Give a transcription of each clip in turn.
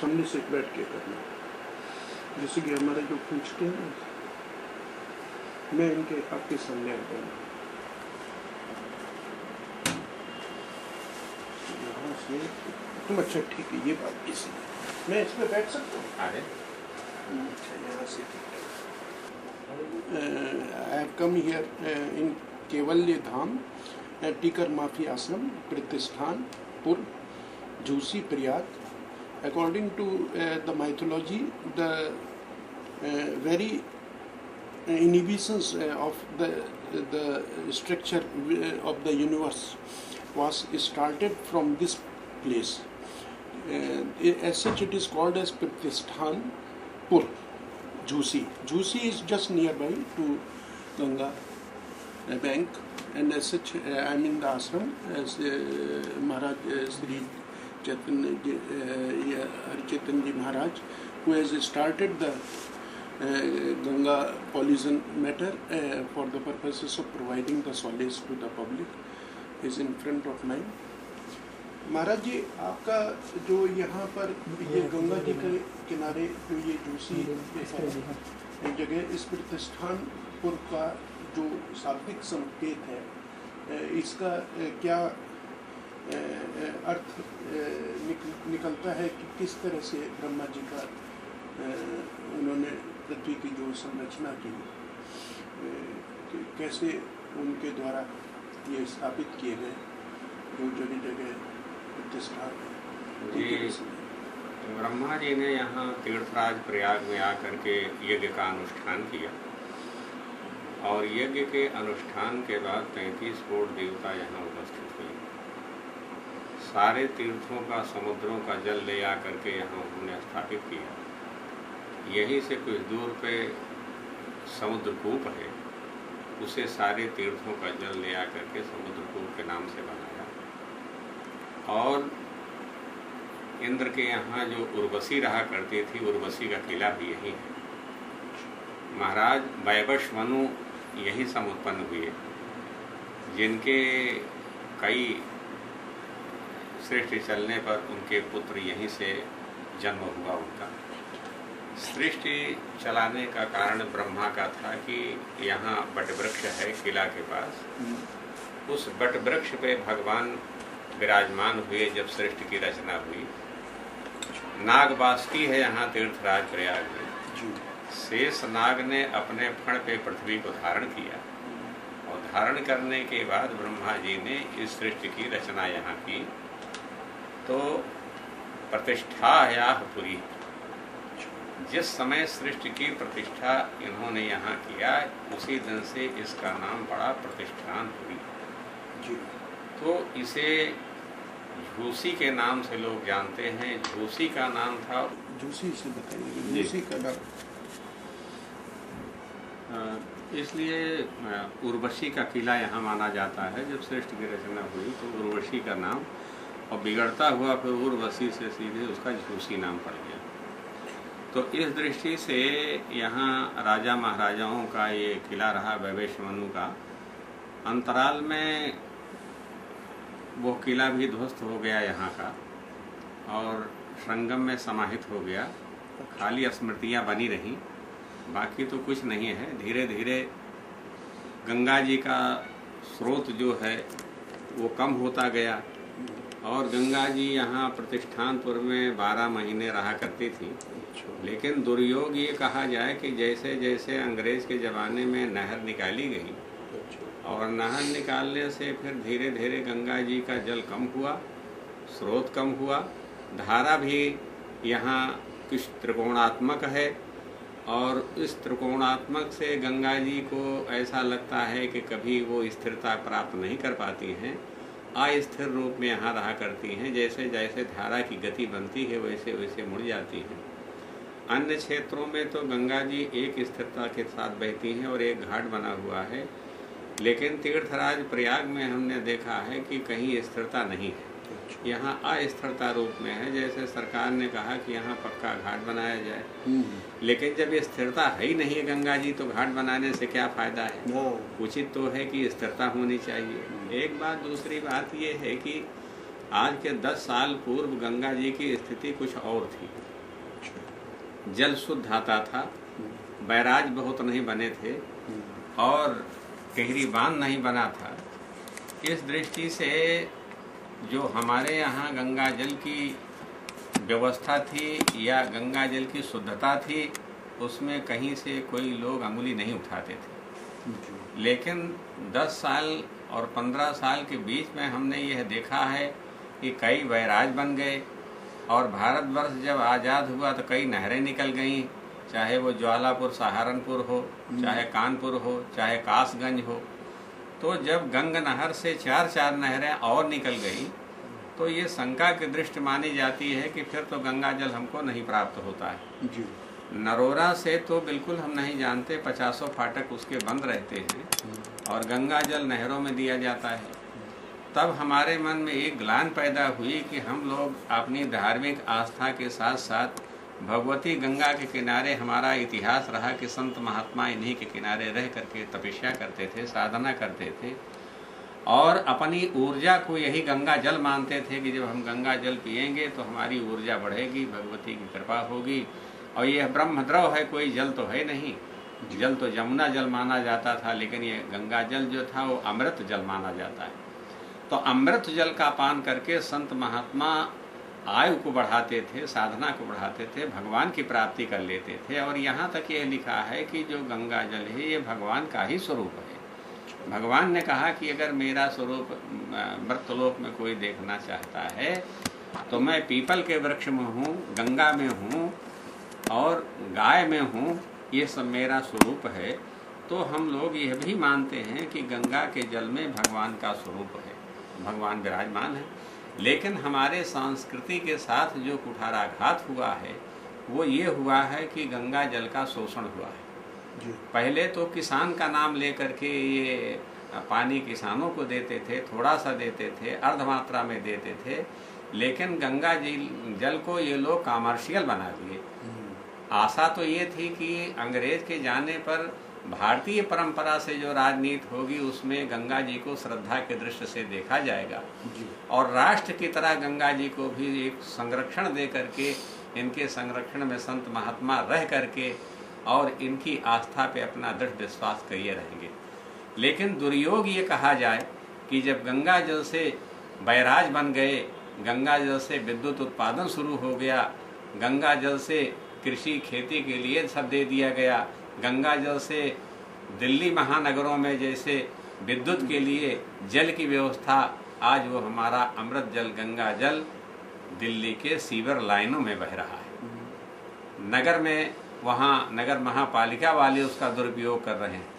सामने से बैठ के करना, जैसे कि हमारे जो पूछते हैं मैं इनके आपके सामने आ जाऊँगा। यहाँ से तुम अच्छा ठीक है, ये बात इसी मैं इसमें बैठ सकता हूँ। अच्छा यहाँ से आई हैव कम हियर इन केवल्य धाम टीकर माफी आश्रम प्रतिष्ठान पूर्व Jhusi Prayag. According to the mythology, the very inhibitions of the structure of the universe was started from this place. As such, it is called as Pratishthan Pur, Jhusi. Jhusi is just nearby to Ganga bank, and as such, I am in the ashram as Maharaj Sri Harichetan Ji Maharaj, who has started the Ganga pollution matter for the purposes of providing the solace to the public, is in front of mine. महाराज जी, आपका जो यहाँ पर ये गंगा जी के किनारे जो ये झूसी जगह, इस प्रतिष्ठानपुर का जो शाब्दिक संकेत है, इसका क्या अर्थ निकलता है कि किस तरह से ब्रह्मा जी का उन्होंने पृथ्वी की जो संरचना की, कैसे उनके द्वारा ये स्थापित किए गए जो जगह जगह प्रतिष्ठा जी। ब्रह्मा जी ने यहाँ तीर्थराज प्रयाग में आकर के यज्ञ का अनुष्ठान किया, और यज्ञ के अनुष्ठान के बाद 33 कोट देवता यहाँ उपस्थित हुए। सारे तीर्थों का, समुद्रों का जल ले आकर के यहाँ उन्होंने स्थापित किया। यहीं से कुछ दूर पे समुद्रकूप है, उसे सारे तीर्थों का जल ले आकर के समुद्रकूप के नाम से बनाया। और इंद्र के यहाँ जो उर्वशी रहा करती थी, उर्वशी का किला भी यही है। महाराज वैवस्वनु यही सम उत्पन्न हुए, जिनके कई सृष्टि चलने पर उनके पुत्र यहीं से जन्म हुआ उनका। सृष्टि चलाने का कारण ब्रह्मा का था कि यहाँ बटवृक्ष है किला के पास, उस बटवृक्ष पे भगवान विराजमान हुए जब सृष्टि की रचना हुई। नागवासुकी है यहाँ तीर्थराज प्रयाग में। शेष नाग ने अपने फण पे पृथ्वी को धारण किया, और धारण करने के बाद ब्रह्मा जी ने इस सृष्टि की रचना यहाँ की। तो प्रतिष्ठा पुरी, जिस समय सृष्टि की प्रतिष्ठा इन्होंने यहाँ किया, उसी दिन से इसका नाम पड़ा प्रतिष्ठानपुरी। तो इसे झूसी के नाम से लोग जानते हैं। झूसी का नाम था, झूसी से बताइए, झूसी का नाम इसलिए उर्वशी का किला यहाँ माना जाता है। जब सृष्टि की रचना हुई तो उर्वशी का नाम, और बिगड़ता हुआ फिर उर्वशी से सीधे उसका झूसी नाम पड़ गया। तो इस दृष्टि से यहाँ राजा महाराजाओं का ये किला रहा वैवस्वनु का। अंतराल में वो किला भी ध्वस्त हो गया यहाँ का, और संगम में समाहित हो गया। खाली स्मृतियाँ बनी रहीं, बाकी तो कुछ नहीं है। धीरे धीरे गंगा जी का स्रोत जो है वो कम होता गया, और गंगा जी यहाँ प्रतिष्ठानपुर में 12 महीने रहा करती थी। लेकिन दुर्योग ये कहा जाए कि जैसे जैसे अंग्रेज के ज़माने में नहर निकाली गई, और नहर निकालने से फिर धीरे धीरे गंगा जी का जल कम हुआ, स्रोत कम हुआ। धारा भी यहाँ कुछ त्रिकोणात्मक है, और इस त्रिकोणात्मक से गंगा जी को ऐसा लगता है कि कभी वो स्थिरता प्राप्त नहीं कर पाती हैं, अस्थिर रूप में यहाँ रहा करती हैं। जैसे जैसे धारा की गति बनती है वैसे वैसे मुड़ जाती हैं। अन्य क्षेत्रों में तो गंगा जी एक स्थिरता के साथ बहती हैं और एक घाट बना हुआ है, लेकिन तीर्थराज प्रयाग में हमने देखा है कि कहीं स्थिरता नहीं है, यहाँ अस्थिरता रूप में है। जैसे सरकार ने कहा कि यहाँ पक्का घाट बनाया जाए, लेकिन जब स्थिरता है ही नहीं है गंगा जी, तो घाट बनाने से क्या फायदा है। उचित तो है कि स्थिरता होनी चाहिए। एक बात, दूसरी बात ये है कि आज के 10 साल पूर्व गंगा जी की स्थिति कुछ और थी। जल शुद्ध आता था, बैराज बहुत नहीं बने थे और गहरी बांध नहीं बना था। इस दृष्टि से जो हमारे यहाँ गंगा जल की व्यवस्था थी या गंगा जल की शुद्धता थी, उसमें कहीं से कोई लोग अंगुली नहीं उठाते थे। लेकिन 10 साल और 15 साल के बीच में हमने यह देखा है कि कई बैराज बन गए और भारतवर्ष जब आज़ाद हुआ तो कई नहरें निकल गईं, चाहे वो ज्वालापुर सहारनपुर हो, चाहे कानपुर हो, चाहे कासगंज हो। तो जब गंगा नहर से 4 नहरें और निकल गई तो ये शंका की दृष्टि मानी जाती है कि फिर तो गंगा जल हमको नहीं प्राप्त होता है जी। नरोरा से तो बिल्कुल हम नहीं जानते, 50 फाटक उसके बंद रहते हैं और गंगा जल नहरों में दिया जाता है। तब हमारे मन में एक ग्लानि पैदा हुई कि हम लोग अपनी धार्मिक आस्था के साथ साथ भगवती गंगा के किनारे, हमारा इतिहास रहा कि संत महात्मा इन्हीं के किनारे रह करके तपस्या करते थे, साधना करते थे और अपनी ऊर्जा को यही गंगा जल मानते थे कि जब हम गंगा जल पिएंगे तो हमारी ऊर्जा बढ़ेगी, भगवती की कृपा होगी। और यह ब्रह्मद्रव है, कोई जल तो है नहीं। जल तो जमुना जल माना जाता था, लेकिन ये गंगा जल जो था वो अमृत जल माना जाता है। तो अमृत जल का पान करके संत महात्मा आयु को बढ़ाते थे, साधना को बढ़ाते थे, भगवान की प्राप्ति कर लेते थे। और यहाँ तक ये लिखा है कि जो गंगा जल है ये भगवान का ही स्वरूप है। भगवान ने कहा कि अगर मेरा स्वरूप मृतलोक में कोई देखना चाहता है तो मैं पीपल के वृक्ष में हूँ, गंगा में हूँ और गाय में हूँ, ये सब मेरा स्वरूप है। तो हम लोग यह भी मानते हैं कि गंगा के जल में भगवान का स्वरूप है, भगवान विराजमान है। लेकिन हमारे संस्कृति के साथ जो कुठाराघात हुआ है वो ये हुआ है कि गंगा जल का शोषण हुआ है जी। पहले तो किसान का नाम लेकर के ये पानी किसानों को देते थे, थोड़ा सा देते थे, अर्धमात्रा में देते थे। लेकिन गंगा जल को ये लोग कमर्शियल बना दिए। आशा तो ये थी कि अंग्रेज के जाने पर भारतीय परंपरा से जो राजनीति होगी उसमें गंगा जी को श्रद्धा के दृष्टि से देखा जाएगा और राष्ट्र की तरह गंगा जी को भी एक संरक्षण दे करके, इनके संरक्षण में संत महात्मा रह करके और इनकी आस्था पे अपना दृढ़ विश्वास किए रहेंगे। लेकिन दुर्योग ये कहा जाए कि जब गंगा जल से बैराज बन गए, गंगा जल से विद्युत उत्पादन शुरू हो गया, गंगा जल से कृषि खेती के लिए सब दे दिया गया, गंगा जल से दिल्ली महानगरों में जैसे विद्युत के लिए जल की व्यवस्था, आज वो हमारा अमृत जल गंगा जल दिल्ली के सीवर लाइनों में बह रहा है। नगर में वहाँ नगर महापालिका वाले उसका दुरुपयोग कर रहे हैं।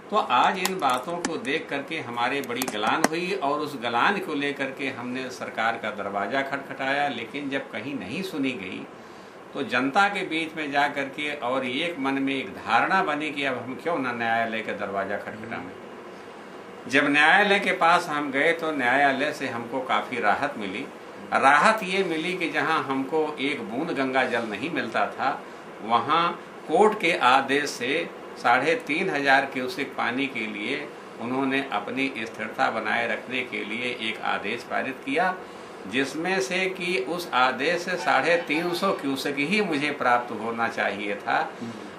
तो आज इन बातों को देख करके हमारे बड़ी गलान हुई और उस गलान को लेकर के हमने सरकार का दरवाजा खटखटाया। लेकिन जब कहीं नहीं सुनी गई तो जनता के बीच में जा करके और एक मन में एक धारणा बनी कि अब हम क्यों ना न्यायालय का दरवाजा खटखटाएं। जब न्यायालय के पास हम गए तो न्यायालय से हमको काफ़ी राहत मिली। राहत ये मिली कि जहां हमको एक बूंद गंगा जल नहीं मिलता था, वहां कोर्ट के आदेश से 3500 क्यूसेक पानी के लिए उन्होंने अपनी स्थिरता बनाए रखने के लिए एक आदेश पारित किया, जिसमें से कि उस आदेश से 350 क्यूसेक ही मुझे प्राप्त होना चाहिए था।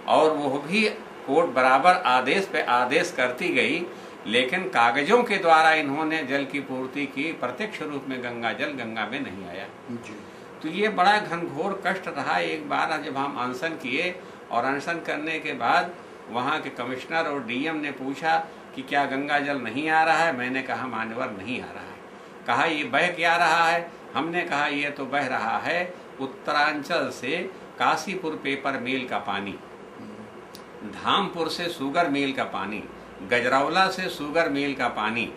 और वो भी कोर्ट बराबर आदेश पे आदेश करती गई, लेकिन कागजों के द्वारा इन्होंने जल की पूर्ति की, प्रत्यक्ष रूप में गंगा जल गंगा में नहीं आया जी। तो ये बड़ा घनघोर कष्ट रहा। एक बार जब हम अनशन किए और अनशन करने के बाद वहाँ के कमिश्नर और डीएम ने पूछा कि क्या गंगा जल नहीं आ रहा है। मैंने कहा मान्यवर नहीं आ रहा है। कहा ये बह क्या रहा है। हमने कहा ये तो बह रहा है उत्तरांचल से काशीपुर पेपर मिल का पानी, धामपुर से शुगर मिल का पानी, गजरौला से शुगर मिल का पानी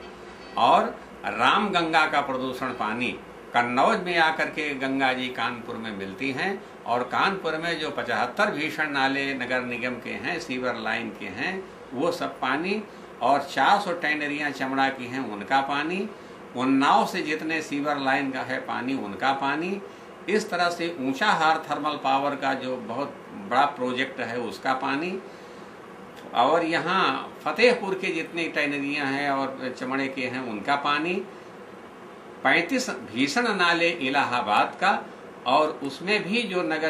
और रामगंगा का प्रदूषण पानी कन्नौज में आकर के गंगा जी कानपुर में मिलती हैं। और कानपुर में जो 75 भीषण नाले नगर निगम के हैं, सीवर लाइन के हैं, वो सब पानी और 400 टैनरियाँ चमड़ा की हैं, उनका पानी, उन्नाव से जितने सीवर लाइन का है पानी, उनका पानी। इस तरह से ऊंचाहार थर्मल पावर का जो बहुत बड़ा प्रोजेक्ट है उसका पानी, और यहाँ फतेहपुर के जितनी टैनरियाँ हैं और चमड़े के हैं उनका पानी, 35 भीषण नाले इलाहाबाद का, और उसमें भी जो नगर